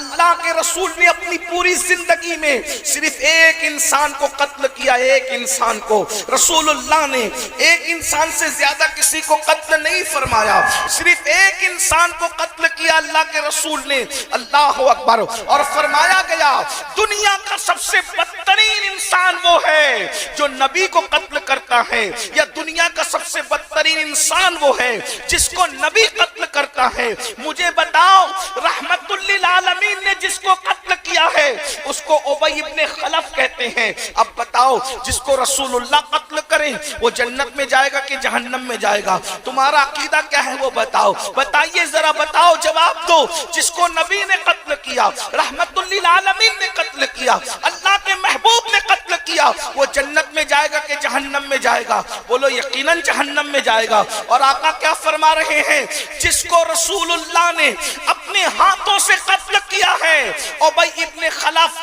اللہ کے رسول نے اپنی پوری زندگی میں صرف ایک انسان کو قتل کیا، ایک انسان کو۔ رسول اللہ نے ایک انسان سے زیادہ کسی کو قتل نہیں فرمایا، صرف ایک انسان کو قتل کیا اللہ کے رسول نے، اللہ اکبر۔ اور فرمایا گیا دنیا کا سب سے بدترین انسان وہ ہے جو نبی کو قتل کرتا ہے، یا دنیا کا سب سے بدترین انسان وہ ہے جس کو نبی قتل کرتا ہے۔ مجھے بتاؤ رحمت للعالمین نے جس کو قتل کیا ہے اس کو ابی ابن خلف کہتے ہیں۔ اب بتاؤ جس کو رسول اللہ قتل کریں وہ جنت میں جائے گا کہ جہنم میں جائے گا؟ تمہارا عقیدہ کیا ہے وہ بتاؤ، بتائیے ذرا، بتاؤ، جواب دو۔ جس کو نبی نے قتل کیا، رحمت للعالمین نے قتل کیا، اللہ کے محبوب نے قتل کیا، وہ جنت میں جائے گا کہ جہنم میں جائے گا؟ بولو یقیناً جہنم میں جائے گا۔ اور آقا کیا فرما رہے ہیں؟ جس کو رسول اللہ نے اپنے ہاتھوں سے قتل کیا ہے ابی ابن خلف،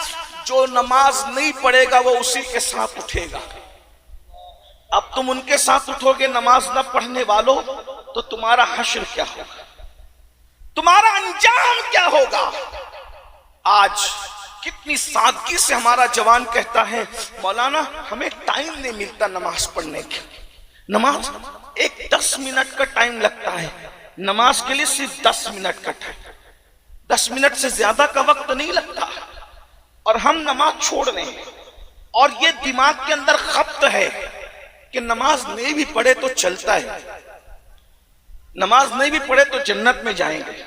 جو نماز نہیں پڑھے گا وہ اسی کے ساتھ اٹھے گا۔ اب تم ان کے ساتھ اٹھو گے نماز نہ پڑھنے والوں، تو تمہارا حشر کیا ہوگا، تمہارا انجام کیا ہوگا؟ آج کتنی سادگی سے ہمارا جوان کہتا ہے مولانا ہمیں ٹائم نہیں ملتا نماز پڑھنے کے۔ نماز ایک 10 منٹ کا ٹائم لگتا ہے، نماز کے لیے صرف 10 منٹ کا ٹائم، 10 منٹ سے زیادہ کا وقت نہیں لگتا، اور ہم نماز چھوڑ رہے ہیں۔ اور یہ دماغ کے اندر خبط ہے کہ نماز نہیں بھی پڑھے تو چلتا ہے، نماز نہیں بھی پڑھے تو جنت میں جائیں گے۔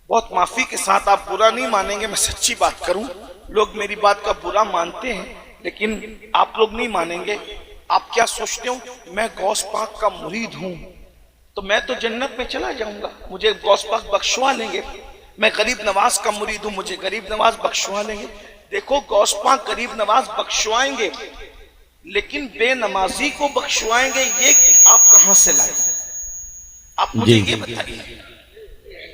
بہت معافی کے ساتھ، آپ برا نہیں مانیں گے، میں سچی بات کروں، لوگ میری بات کا برا مانتے ہیں لیکن آپ لوگ نہیں مانیں گے۔ آپ کیا سوچتے ہو میں غوث پاک کا مرید ہوں تو میں تو جنت میں چلا جاؤں گا، مجھے غوث پاک بخشوا لیں گے؟ میں غریب نواز کا مرید ہوں، مجھے غریب نواز بخشوا لیں گے؟ دیکھو غوث پاک غریب نواز بخشوائیں گے، لیکن بے نمازی کو بخشوائیں گے یہ آپ کہاں سے لائیں؟ آپ مجھے یہ بتائیے،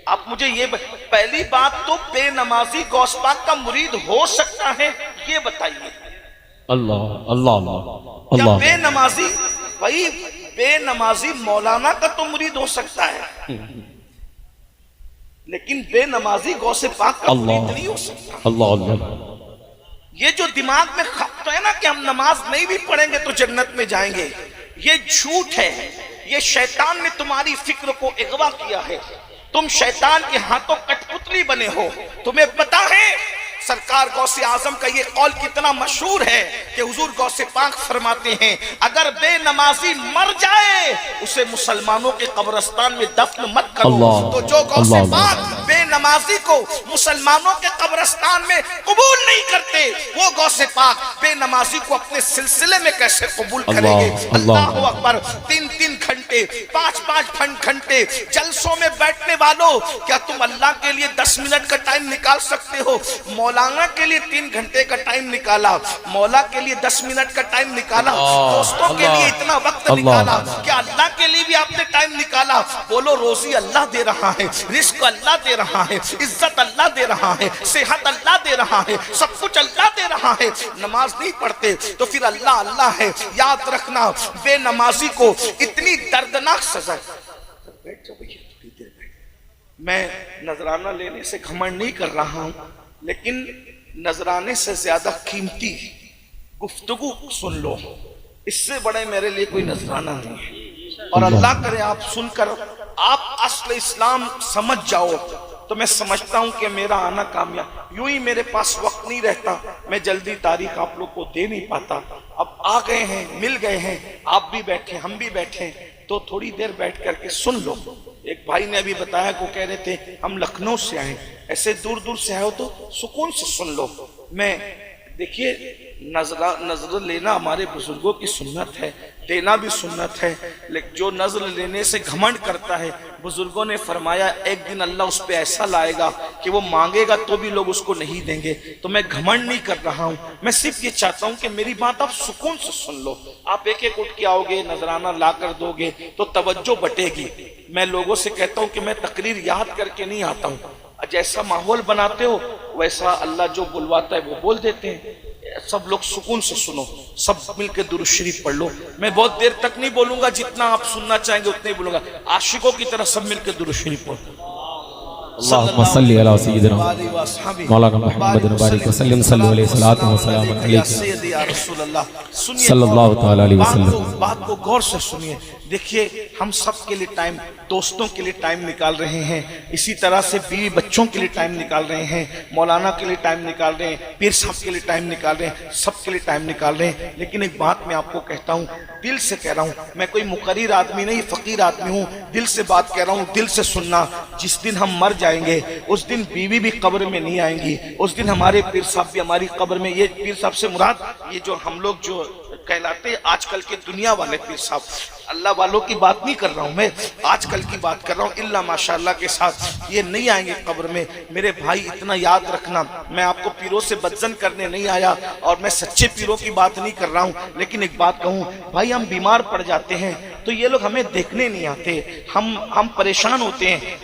آپ مجھے یہ پہلی بات تو بے نمازی غوث پاک کا مرید ہو سکتا ہے یہ بتائیے۔ اللہ اللہ کیا اللہ، بے نمازی، بھائی بے نمازی مولانا کا تو مرید ہو سکتا ہے لیکن بے نمازی غوث پاک کا مرید نہیں ہو سکتا۔ اللہ اللہ، یہ جو دماغ میں خبط ہے نا کہ ہم نماز نہیں بھی پڑھیں گے تو جنت میں جائیں گے، یہ جھوٹ ہے۔ یہ شیطان نے تمہاری فکر کو اغوا کیا ہے، تم شیطان کے ہاتھوں کٹ پتلی بنے ہو۔ تمہیں پتا ہے سرکار غوث اعظم کا یہ قول کتنا مشہور ہے کہ حضور غوث پاک فرماتے ہیں اگر بے نمازی مر جائے اسے مسلمانوں کے قبرستان میں دفن مت کرو۔ تو جو غوث پاک بے نمازی کو مسلمانوں کے قبرستان میں قبول نہیں کرتے، وہ غوث پاک بے نمازی کو اپنے سلسلے میں کیسے قبول کریں گے؟ اللہ اکبر۔ 3 گھنٹے 5 گھنٹے جلسوں میں بیٹھنے والوں، کیا تم اللہ کے لیے 10 منٹ کا ٹائم نکال سکتے ہو؟ مولانا کے لیے 3 گھنٹے کا ٹائم نکالا، مولا کے لیے 10 منٹ کا ٹائم نکالا، دوستوں کے لیے اتنا وقت نکالا، کیا اللہ کے لیے بھی آپ نے ٹائم نکالا؟ بولو روزی اللہ دے رہا ہے، رزق اللہ دے رہا ہے، عزت اللہ دے رہا ہے، صحت اللہ دے رہا ہے، سب کچھ اللہ دے رہا ہے، نماز نہیں پڑھتے تو پھر اللہ اللہ ہے۔ یاد رکھنا بے نمازی کو اتنی دردناک سزا۔ میں نذرانہ لینے سے گھمنڈ نہیں کر رہا ہوں، لیکن نذرانے سے زیادہ قیمتی گفتگو سن لو، اس سے بڑے میرے لیے کوئی نذرانہ نہیں ہے۔ اور اللہ کرے آپ سن کر آپ اصل اسلام سمجھ جاؤ تو میں سمجھتا ہوں کہ میرا آنا کامیاب۔ یوں ہی میرے پاس وقت نہیں رہتا، میں جلدی تاریخ آپ لوگ کو دے نہیں پاتا۔ اب آ گئے ہیں، مل گئے ہیں، آپ بھی بیٹھے ہم بھی بیٹھے، تو تھوڑی دیر بیٹھ کر کے سن لو۔ ایک بھائی نے ابھی بتایا کو کہہ رہے تھے ہم لکھنؤ سے آئے، ایسے دور دور سے آئے ہو تو سکون سے سن لو۔ میں دیکھیے نظر لینا ہمارے بزرگوں کی سنت ہے، دینا بھی سنت ہے، لیکن جو نظر لینے سے گھمنڈ کرتا ہے بزرگوں نے فرمایا ایک دن اللہ اس پہ ایسا لائے گا کہ وہ مانگے گا تو بھی لوگ اس کو نہیں دیں گے۔ تو میں گھمنڈ نہیں کر رہا ہوں، میں صرف یہ چاہتا ہوں کہ میری بات آپ سکون سے سن لو۔ آپ ایک ایک اٹھ کے آؤ گے، نذرانہ لا کر دو گے تو توجہ بٹے گی۔ میں لوگوں سے کہتا ہوں کہ میں تقریر یاد کر کے نہیں آتا ہوں، جیسا ماحول بناتے ہو ویسا اللہ جو بلواتا ہے وہ بول دیتے ہیں۔ سب لوگ سکون سے سنو، سب مل کے درود شریف پڑھ لو۔ میں بہت دیر تک نہیں بولوں گا، جتنا آپ سننا چاہیں گے اتنے ہی بولوں گا۔ عاشقوں کی طرح سب مل کے درود شریف پڑھو۔ اللهم صل على سيدنا مولانا محمد مبارک وسلم صلی اللہ علیہ وسلم یا سیدی یا رسول اللہ. سنیے صلی اللہ تعالی علیہ وسلم. بات کو غور سے سنیے. دیکھیے ہم سب کے لیے ٹائم، دوستوں کے لیے ٹائم نکال رہے ہیں، اسی طرح سے بیوی بچوں کے لیے ٹائم نکال رہے ہیں، مولانا کے لیے ٹائم نکال رہے ہیں، پیر صاحب کے لیے ٹائم نکال رہے ہیں، سب کے لیے ٹائم نکال رہے ہیں. لیکن ایک بات میں آپ کو کہتا ہوں، دل سے کہہ رہا ہوں، میں کوئی مقرر آدمی نہیں، فقیر آدمی ہوں، دل سے بات کہہ رہا ہوں، دل سے سننا. جس دن ہم مر جائیں گے اس دن بیوی بھی قبر میں نہیں آئیں گی، اس دن ہمارے پیر صاحب بھی ہماری قبر میں. یہ پیر صاحب سے مراد یہ جو ہم لوگ جو کہلاتے آج کل کے دنیا والے پیر صاحب، اللہ والوں کی بات نہیں کر رہا ہوں، میں آج کل کی بات کر رہا ہوں. اللہ ماشاءاللہ کے ساتھ یہ نہیں آئیں گے قبر میں. میرے بھائی اتنا یاد رکھنا، میں آپ کو پیروں سے بدزن کرنے نہیں آیا اور میں سچے پیروں کی بات نہیں کر رہا ہوں. لیکن ایک بات کہوں بھائی، ہم بیمار پڑ جاتے ہیں تو یہ لوگ ہمیں دیکھنے نہیں آتے، ہم پریشان ہوتے ہیں،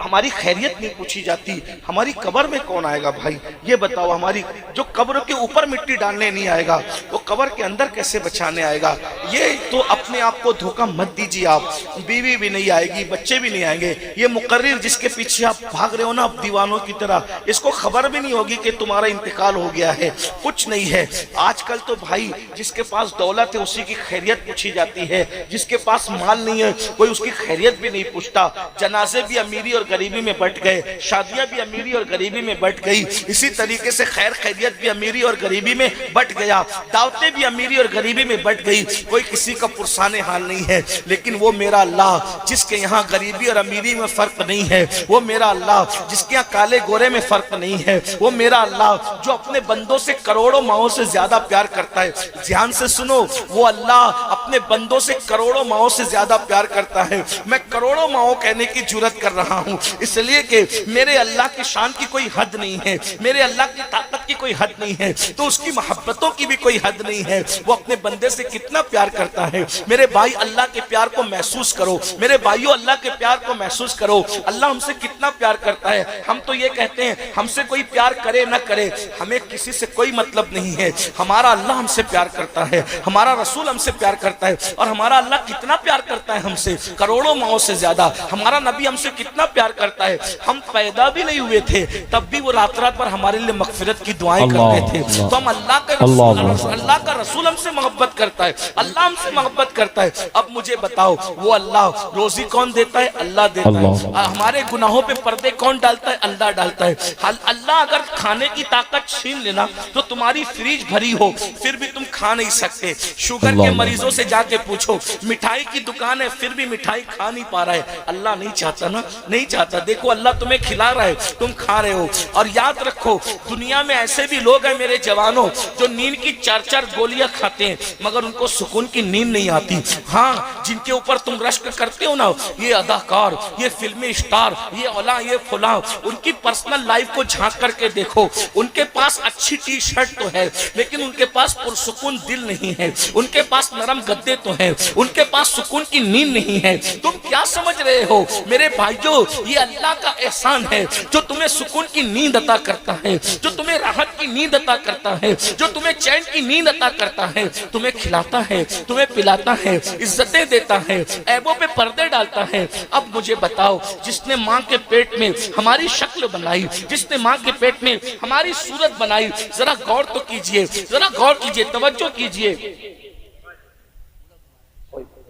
ہماری خیریت نہیں پوچھی جاتی. ہماری قبر میں کون آئے گا بھائی یہ بتاؤ؟ ہماری جو قبر کے اوپر مٹی ڈالنے نہیں آئے گا وہ قبر کے اندر کیسے بچانے آئے گا؟ یہ تو اپنے آپ کو دھوکہ مت دیجیے. آپ بیوی بھی نہیں آئے گی، بچے بھی نہیں آئیں گے. یہ مقرر جس کے پیچھے آپ بھاگ رہے ہو نا دیوانوں کی طرح، اس کو خبر بھی نہیں ہوگی کہ تمہارا انتقال ہو گیا ہے. کچھ نہیں ہے. آج کل تو بھائی جس کے پاس دولت ہے اسی کی خیریت پوچھی جاتی ہے، جس کے پاس مال نہیں ہے کوئی اس کی خیریت بھی نہیں پوچھتا. جنازے بھی امیری اور غریبی میں بٹ گئے، شادیاں بھی امیری اور غریبی میں بٹ گئی، اسی طریقے سے خیر خیریت بھی امیری اور غریبی میں بٹ گیا، دعوتیں بھی امیری اور غریبی میں بٹ گئی. کوئی کسی کا پرسان حال نہیں ہے. لیکن وہ میرا اللہ جس کے یہاں غریبی اور امیری میں فرق نہیں ہے، وہ میرا اللہ جس کے یہاں کالے گورے میں فرق نہیں ہے، وہ میرا اللہ جو اپنے بندوں سے کروڑوں ماؤں سے زیادہ پیار کرتا ہے. دھیان سے سنو، وہ اللہ اپنے بندوں سے کروڑوں ماؤں سے زیادہ پیار کرتا ہے. میں کروڑوں ماؤں کہنے کی جرات کر رہا ہوں اس لیے کہ میرے اللہ کی شان کی کوئی حد نہیں ہے، میرے اللہ کی طاقت کی کوئی حد نہیں ہے، تو اس کی محبتوں کی بھی کوئی حد نہیں ہے. وہ اپنے بندے سے کتنا پیار کرتا ہے. میرے بھائی اللہ کے پیار کو محسوس کرو، میرے بھائیوں اللہ کے پیار کو محسوس کرو. اللہ ہم سے کتنا پیار کرتا ہے. ہم تو یہ کہتے ہیں ہم سے کوئی پیار کرے نہ کرے ہمیں کسی سے کوئی مطلب نہیں ہے. ہمارا اللہ ہم سے پیار کرتا ہے، ہمارا رسول ہم سے پیار کرتا ہے. اور ہمارا اللہ کتنا پیار کرتا ہے ہم سے، کروڑوں ماؤں سے زیادہ. ہمارا نبی ہم سے کتنا پیار کرتا ہے. ہم پیدا بھی نہیں ہوئے تھے تب بھی وہ رات رات پر ہمارے لیے مغفرت کی دعائیں کرتے تھے. تو ہم اللہ کا رسول ہم سے محبت کرتا ہے، اللہ ہم سے محبت کرتا ہے. اب مجھے بتاؤ وہ اللہ روزی کون دیتا ہے؟ اللہ دیتا ہے. ہمارے گناہوں پہ پردے کون ڈالتا ہے؟ اللہ ڈالتا ہے. اللہ اگر کھانے کی طاقت چھین لینا تو تمہاری فریج بھری ہو پھر بھی تم کھا نہیں سکتے. شوگر کے مریضوں سے جا کے پوچھو، مٹھائی کی دکان ہے پھر بھی مٹھائی کھا نہیں پا رہا ہے. اللہ نہیں چاہتا نا، نہیں چاہتا. دیکھو اللہ تمہیں کھلا رہا ہے، تم کھا رہے ہو. اور یاد رکھو دنیا میں ایسے بھی لوگ ہیں میرے جوانوں جو نیند کی 4 گولیاں کھاتے ہیں مگر ان کو سکون کی نیند نہیں آتی. ہاں جن کے اوپر تم رشک کرتے ہو نا، یہ اداکار، یہ فلمی اسٹار، یہ اولا، یہ فلاں، ان کی پرسنل لائف کو جھانک کر کے دیکھو. ان کے پاس اچھی ٹی شرٹ تو ہے لیکن ان کے پاس پرسکون دل نہیں ہے. ان کے پاس نرم گدے تو ہیں، ان کے پاس سکون کی نیند نہیں ہے. تم کیا سمجھ رہے ہو میرے بھائیوں؟ یہ اللہ کا احسان ہے جو تمہیں سکون کی نیند عطا کرتا ہے، جو تمہیں راحت کی نیند عطا کرتا ہے، جو تمہیں چین کی نیند عطا کرتا ہے. تمہیں کھلاتا ہے، تمہیں پلاتا ہے، عزتیں دیتا ہے، عیبوں پہ پردے ڈالتا ہے. اب مجھے بتاؤ جس نے ماں کے پیٹ میں ہماری شکل بنائی، جس نے ماں کے پیٹ میں ہماری صورت بنائی، ذرا غور تو کیجئے، ذرا غور کیجئے، توجہ کیجئے.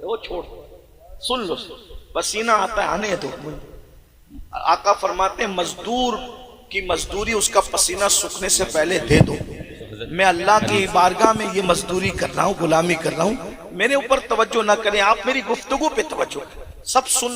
وہ چھوڑ سن لو، پسینہ آتا ہے آنے دو. آقا فرماتے ہیں مزدور کی مزدوری اس کا پسینہ سوکھنے سے پہلے دے دو. میں اللہ کی بارگاہ میں یہ مزدوری کر رہا ہوں، غلامی کر رہا ہوں. میرے اوپر توجہ نہ کریں، آپ میری گفتگو پہ توجہ کریں. سب سن